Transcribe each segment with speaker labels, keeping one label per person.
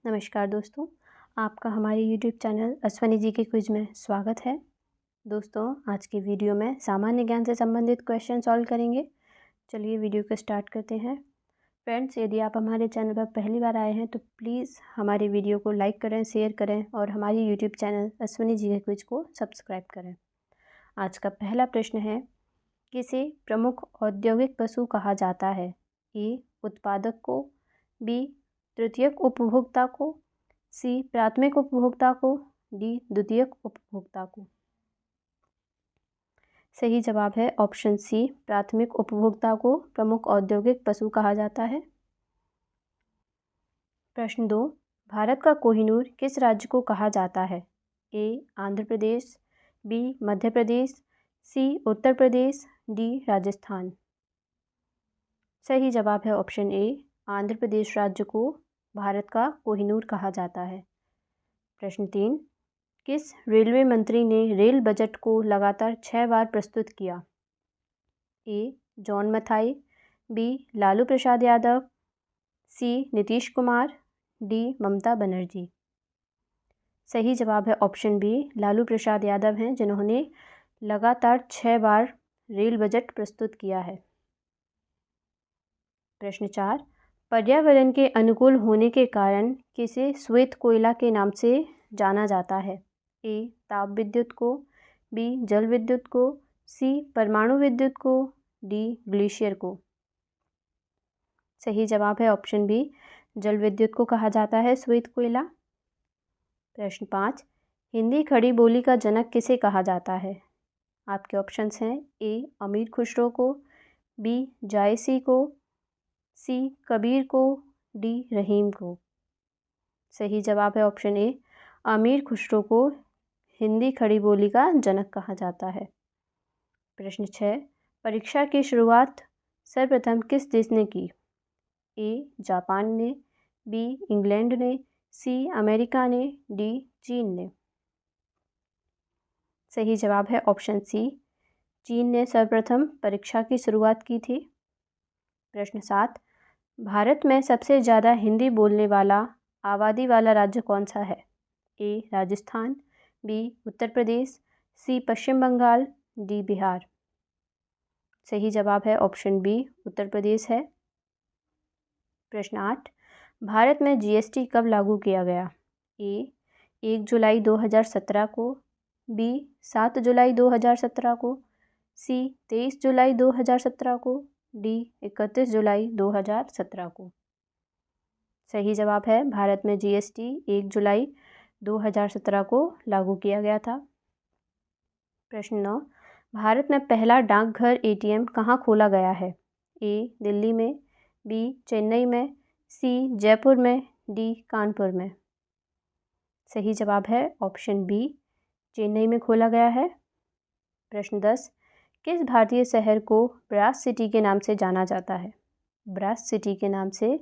Speaker 1: नमस्कार दोस्तों, आपका हमारे यूट्यूब चैनल अश्वनी जी के क्विज में स्वागत है। दोस्तों, आज की वीडियो में सामान्य ज्ञान से संबंधित क्वेश्चन सॉल्व करेंगे। चलिए वीडियो को स्टार्ट करते हैं। फ्रेंड्स, यदि आप हमारे चैनल पर पहली बार आए हैं तो प्लीज़ हमारी वीडियो को लाइक करें, शेयर करें और हमारी यूट्यूब चैनल अश्वनी जी के क्विज को सब्सक्राइब करें। आज का पहला प्रश्न है, किसे प्रमुख औद्योगिक पशु कहा जाता है? ए उत्पादक को, बी तृतीयक उपभोक्ता को, सी प्राथमिक उपभोक्ता को, डी द्वितीयक उपभोक्ता को। सही जवाब है ऑप्शन सी, प्राथमिक उपभोक्ता को प्रमुख औद्योगिक पशु कहा जाता है। प्रश्न 2, भारत का कोहिनूर किस राज्य को कहा जाता है? ए आंध्र प्रदेश, बी मध्य प्रदेश, सी उत्तर प्रदेश, डी राजस्थान। सही जवाब है ऑप्शन ए, आंध्र प्रदेश राज्य को भारत का कोहिनूर कहा जाता है। प्रश्न 3, किस रेलवे मंत्री ने रेल बजट को लगातार 6 बार प्रस्तुत किया? ए जॉन मथाई, बी लालू प्रसाद यादव, सी नीतीश कुमार, डी ममता बनर्जी। सही जवाब है ऑप्शन बी, लालू प्रसाद यादव हैं जिन्होंने लगातार 6 बार रेल बजट प्रस्तुत किया है। प्रश्न 4, पर्यावरण के अनुकूल होने के कारण किसे श्वेत कोयला के नाम से जाना जाता है? ए ताप विद्युत को, बी जल विद्युत को, सी परमाणु विद्युत को, डी ग्लेशियर को। सही जवाब है ऑप्शन बी, जल विद्युत को कहा जाता है श्वेत कोयला। प्रश्न 5, हिंदी खड़ी बोली का जनक किसे कहा जाता है? आपके ऑप्शंस हैं ए अमीर खुसरो को, बी जायसी को, सी कबीर को, डी रहीम को। सही जवाब है ऑप्शन ए, अमीर खुसरो को हिंदी खड़ी बोली का जनक कहा जाता है। प्रश्न 6, परीक्षा की शुरुआत सर्वप्रथम किस देश ने की? ए जापान ने, बी इंग्लैंड ने, सी अमेरिका ने, डी चीन ने। सही जवाब है ऑप्शन सी, चीन ने सर्वप्रथम परीक्षा की शुरुआत की थी। प्रश्न 7, भारत में सबसे ज़्यादा हिंदी बोलने वाला आबादी वाला राज्य कौन सा है? ए राजस्थान, बी उत्तर प्रदेश, सी पश्चिम बंगाल, डी बिहार। सही जवाब है ऑप्शन बी, उत्तर प्रदेश है। प्रश्न 8, भारत में जीएसटी कब लागू किया गया? ए 1 जुलाई 2017 को, बी 7 जुलाई 2017 को, सी 23 जुलाई 2017 को, डी 31 जुलाई 2017 को। सही जवाब है, भारत में जीएसटी 1 जुलाई 2017 को लागू किया गया था। प्रश्न 9, भारत में पहला डाकघर एटीएम कहाँ खोला गया है? ए दिल्ली में, बी चेन्नई में, सी जयपुर में, डी कानपुर में। सही जवाब है ऑप्शन बी, चेन्नई में खोला गया है। प्रश्न 10, किस भारतीय शहर को ब्रास सिटी के नाम से जाना जाता है? ब्रास सिटी के नाम से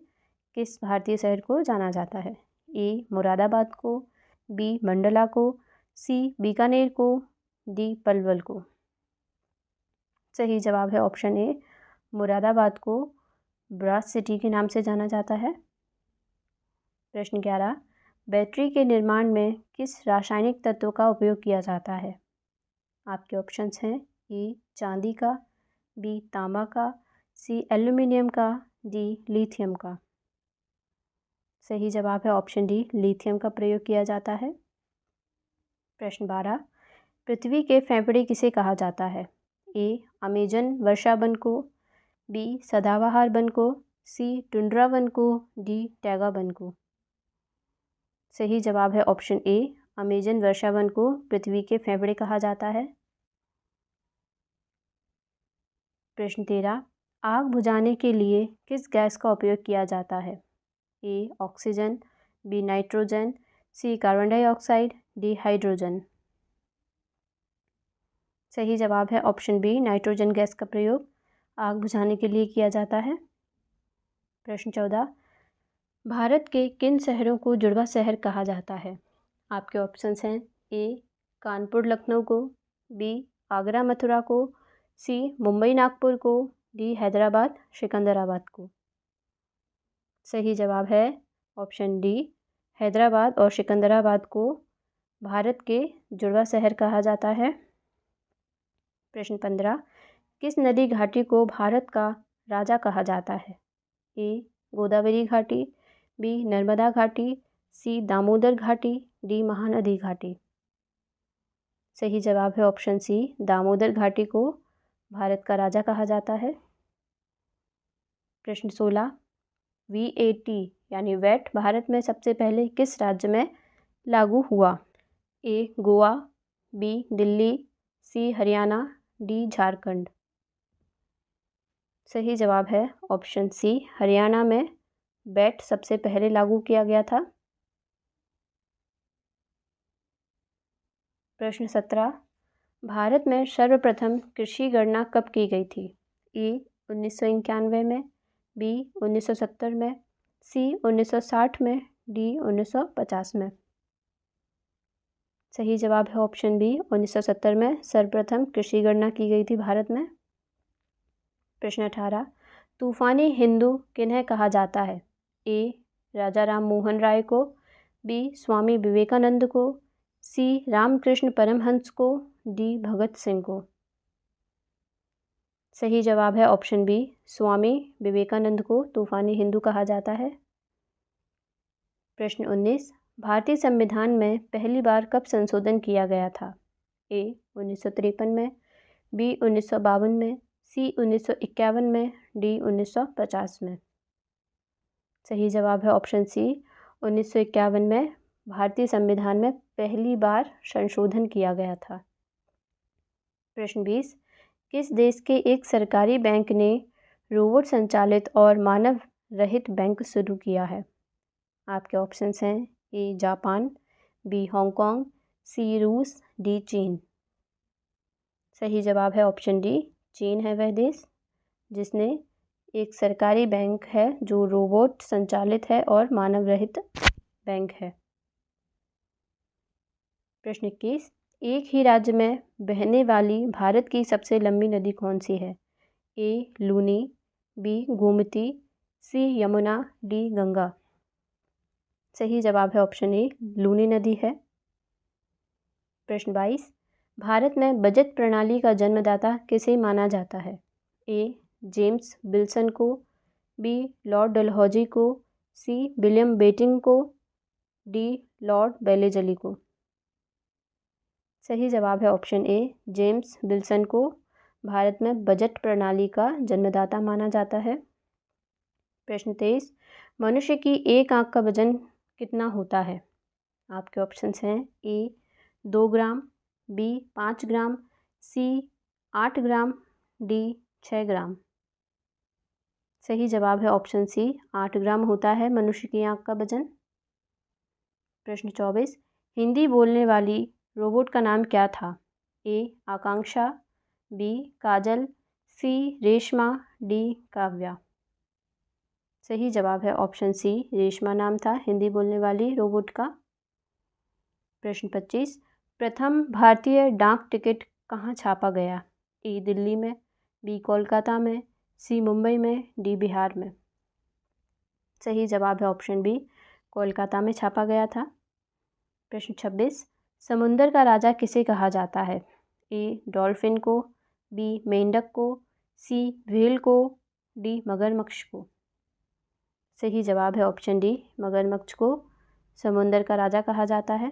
Speaker 1: किस भारतीय शहर को जाना जाता है? ए मुरादाबाद को, बी मंडला को, सी बीकानेर को, डी पलवल को। सही जवाब है ऑप्शन ए, मुरादाबाद को ब्रास सिटी के नाम से जाना जाता है। प्रश्न 11, बैटरी के निर्माण में किस रासायनिक तत्व का उपयोग किया जाता है? आपके ऑप्शंस हैं ए चांदी का, बी तांबा का, सी एल्यूमिनियम का, डी लिथियम का। सही जवाब है ऑप्शन डी, लिथियम का प्रयोग किया जाता है। प्रश्न 12, पृथ्वी के फेफड़े किसे कहा जाता है? ए अमेजन वर्षा वन को, बी सदाबहार वन को, सी टुंड्रा वन को, डी टैगा वन को। सही जवाब है option A, Amazon Varsha one को पृथ्वी के फेफड़े कहा जाता है। प्रश्न 13, आग बुझाने के लिए किस गैस का उपयोग किया जाता है? A oxygen, B nitrogen, C carbon dioxide, D hydrogen. सही जवाब है ऑप्शन बी, नाइट्रोजन गैस का प्रयोग आग बुझाने के लिए किया जाता है। प्रश्न 14, भारत के किन शहरों को जुड़वा शहर कहा जाता है? आपके ऑप्शंस हैं ए कानपुर लखनऊ को, बी आगरा मथुरा को, सी मुंबई नागपुर को, डी हैदराबाद सिकंदराबाद को। सही जवाब है ऑप्शन डी, हैदराबाद और सिकंदराबाद को भारत के जुड़वा शहर कहा जाता है। प्रश्न 15, किस नदी घाटी को भारत का राजा कहा जाता है? ए गोदावरी घाटी, बी नर्मदा घाटी, सी दामोदर घाटी, डी महानदी घाटी। सही जवाब है ऑप्शन सी, दामोदर घाटी को भारत का राजा कहा जाता है। प्रश्न 16, VAT यानी वैट भारत में सबसे पहले किस राज्य में लागू हुआ? ए गोवा, बी दिल्ली, सी हरियाणा, डी झारखंड। सही जवाब है ऑप्शन सी, हरियाणा में वैट सबसे पहले लागू किया गया था। प्रश्न 17, भारत में सर्वप्रथम कृषि गणना कब की गई थी? ए 1991 में, बी 1970 में, सी 1960 में, डी 1950 में। सही जवाब है ऑप्शन बी, 1970 में सर्वप्रथम कृषि गणना की गई थी भारत में। प्रश्न 18, तूफानी हिंदू किन्हें कहा जाता है? ए राजा राम मोहन राय को, बी स्वामी विवेकानंद को, सी रामकृष्ण परमहंस को, डी भगत सिंह को। सही जवाब है ऑप्शन बी, स्वामी विवेकानंद को तूफानी हिंदू कहा जाता है। प्रश्न 19, भारतीय संविधान में पहली बार कब संशोधन किया गया था? ए 1953 में, बी 1952 में, सी 1951 में, डी 1950 में। सही जवाब है ऑप्शन सी, 1951 में भारतीय संविधान में पहली बार संशोधन किया गया था। प्रश्न 20, किस देश के एक सरकारी बैंक ने रोबोट संचालित और मानव रहित बैंक शुरू किया है? आपके ऑप्शंस हैं ए जापान, बी हांगकांग, सी रूस, डी चीन। सही जवाब है ऑप्शन डी, चीन है वह देश जिसने एक सरकारी बैंक है जो रोबोट संचालित है और मानव रहित बैंक है। प्रश्न 21, एक ही राज्य में बहने वाली भारत की सबसे लंबी नदी कौन सी है? ए लूनी, बी गोमती, सी यमुना, डी गंगा। सही जवाब है ऑप्शन ए, लूनी नदी है। प्रश्न 22, भारत में बजट प्रणाली का जन्मदाता किसे माना जाता है? ए जेम्स विल्सन को, बी लॉर्ड डलहौजी को, सी विलियम बेंटिक को, डी लॉर्ड वेलेजली को। सही जवाब है ऑप्शन ए, जेम्स विल्सन को भारत में बजट प्रणाली का जन्मदाता माना जाता है। प्रश्न 23, मनुष्य की एक आंख का वजन कितना होता है? आपके ऑप्शंस हैं ए 2 ग्राम, बी 5 ग्राम, सी 8 ग्राम, डी 6 ग्राम। सही जवाब है ऑप्शन सी, 8 ग्राम होता है मनुष्य की आंख का वजन। प्रश्न 24, हिंदी बोलने वाली रोबोट का नाम क्या था? ए आकांक्षा, बी काजल, सी रेशमा, डी काव्या। सही जवाब है ऑप्शन सी, रेशमा नाम था हिंदी बोलने वाली रोबोट का। प्रश्न 25, प्रथम भारतीय डाक टिकट कहाँ छापा गया? ए दिल्ली में, बी कोलकाता में, सी मुंबई में, डी बिहार में। सही जवाब है ऑप्शन बी, कोलकाता में छापा गया था। प्रश्न 26, समुंदर का राजा किसे कहा जाता है? ए डॉल्फिन को, बी मेंढक को, सी व्हेल को, डी मगरमच्छ को। सही जवाब है ऑप्शन डी, मगरमच्छ को समुंदर का राजा कहा जाता है।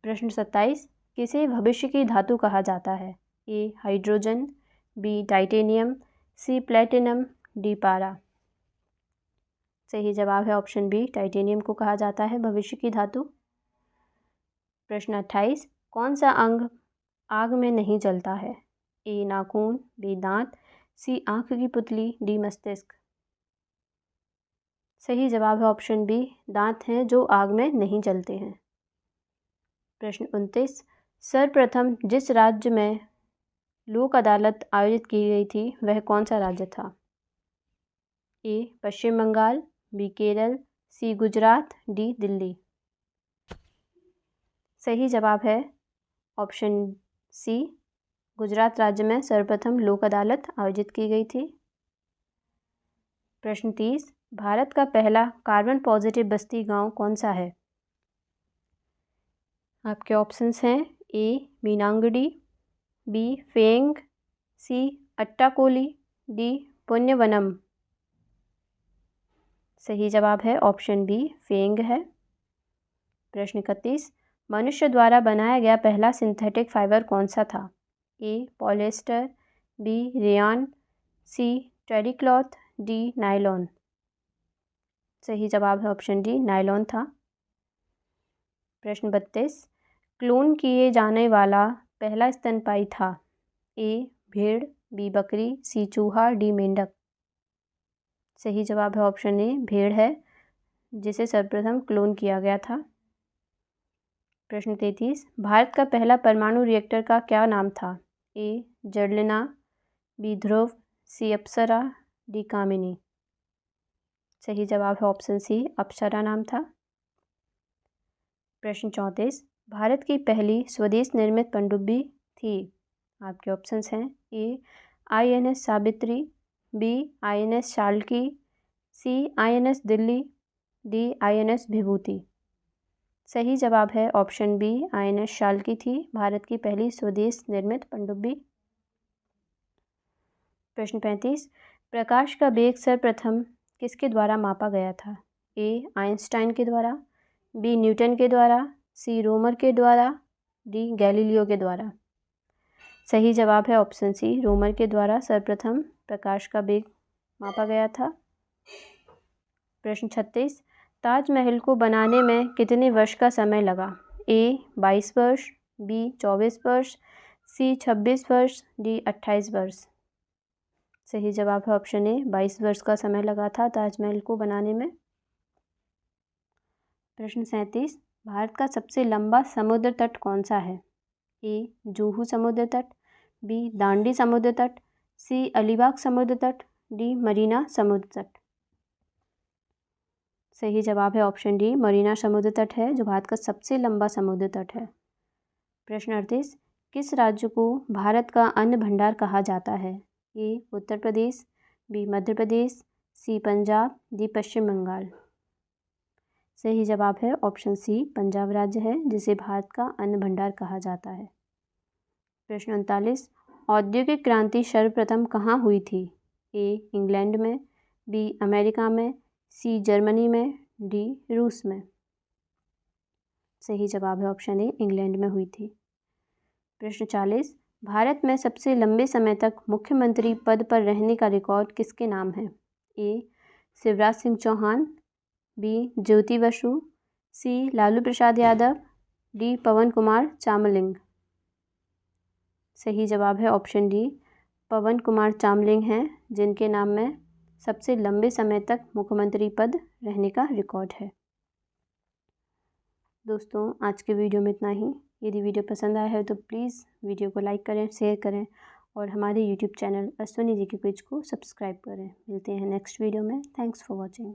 Speaker 1: प्रश्न 27, किसे भविष्य की धातु कहा जाता है? ए हाइड्रोजन, बी टाइटेनियम, सी प्लेटिनम, डी पारा। सही जवाब है ऑप्शन बी, टाइटेनियम को कहा जाता है भविष्य की धातु। प्रश्न 28, कौन सा अंग आग में नहीं जलता है? ए नाखून, बी दांत, सी आँख की पुतली, डी मस्तिष्क। सही जवाब है ऑप्शन बी, दांत हैं जो आग में नहीं जलते हैं। प्रश्न 29, सर्वप्रथम जिस राज्य में लोक अदालत आयोजित की गई थी वह कौन सा राज्य था? ए पश्चिम बंगाल, बी केरल, सी गुजरात, डी दिल्ली। सही जवाब है ऑप्शन सी, गुजरात राज्य में सर्वप्रथम लोक अदालत आयोजित की गई थी। प्रश्न 30, भारत का पहला कार्बन पॉजिटिव बस्ती गांव कौन सा है? आपके ऑप्शंस हैं ए मीनांगडी, बी फेंग, सी अट्टाकोली, डी पुण्यवनम। सही जवाब है ऑप्शन बी फेंग है। प्रश्न 31, मनुष्य द्वारा बनाया गया पहला सिंथेटिक फाइबर कौन सा था? ए पॉलिएस्टर, बी रेयान, सी टेरीक्लॉथ, डी नायलॉन। सही जवाब है ऑप्शन डी नायलॉन था। प्रश्न 32, क्लोन किए जाने वाला पहला स्तनपायी था? ए भेड़, बी बकरी, सी चूहा, डी मेंढक। सही जवाब है ऑप्शन ए भेड़ है, जिसे सर्वप्रथम क्लोन किया गया था। प्रश्न 33, भारत का पहला परमाणु रिएक्टर का क्या नाम था? ए जर्लिना, बी ध्रुव, सी अप्सरा, डी कामिनी। सही जवाब है ऑप्शन सी अप्सरा नाम था। प्रश्न 34, भारत की पहली स्वदेश निर्मित पनडुब्बी थी? आपके ऑप्शंस हैं ए INS Savitri, B INS Shalki, सी INS दिल्ली, डी INS विभूति। सही जवाब है ऑप्शन बी INS शाल्की थी भारत की पहली स्वदेश निर्मित पनडुब्बी। प्रश्न 35, प्रकाश का वेग सर्वप्रथम किसके द्वारा मापा गया था? ए आइंस्टाइन के द्वारा, बी न्यूटन के द्वारा, सी रोमर के द्वारा, डी गैलीलियो के द्वारा। सही जवाब है ऑप्शन सी रोमर के द्वारा सर्वप्रथम प्रकाश का वेग मापा गया था। प्रश्न 36, ताजमहल को बनाने में कितने वर्ष का समय लगा? ए 22 वर्ष, बी 24 वर्ष, सी 26 वर्ष, डी 28 वर्ष। सही जवाब है ऑप्शन ए 22 वर्ष का समय लगा था ताजमहल को बनाने में। प्रश्न 37, भारत का सबसे लंबा समुद्र तट कौन सा है? ए जुहू समुद्र तट, बी दांडी समुद्र तट, सी अलीबाग समुद्र तट, डी मरीना समुद्र तट। सही जवाब है ऑप्शन डी मरीना समुद्र तट है, जो भारत का सबसे लंबा समुद्र तट है। प्रश्न 38, किस राज्य को भारत का अन्न भंडार कहा जाता है? ए उत्तर प्रदेश, बी मध्य प्रदेश, सी पंजाब, डी पश्चिम बंगाल। सही जवाब है ऑप्शन सी पंजाब राज्य है, जिसे भारत का अन्न भंडार कहा जाता है। प्रश्न 39, औद्योगिक क्रांति सर्वप्रथम कहाँ हुई थी? ए इंग्लैंड में, बी अमेरिका में, सी जर्मनी में, डी रूस में। सही जवाब है ऑप्शन ए इंग्लैंड में हुई थी। प्रश्न 40, भारत में सबसे लंबे समय तक मुख्यमंत्री पद पर रहने का रिकॉर्ड किसके नाम है? ए शिवराज सिंह चौहान, बी ज्योति बसु, सी लालू प्रसाद यादव, डी पवन कुमार चामलिंग। सही जवाब है ऑप्शन डी पवन कुमार चामलिंग हैं, जिनके नाम में सबसे लंबे समय तक मुख्यमंत्री पद रहने का रिकॉर्ड है। दोस्तों आज के वीडियो में इतना ही। यदि वीडियो पसंद आया है तो प्लीज़ वीडियो को लाइक करें, शेयर करें और हमारे यूट्यूब चैनल अश्विनी जी के पेज को सब्सक्राइब करें। मिलते हैं नेक्स्ट वीडियो में। Thanks for watching.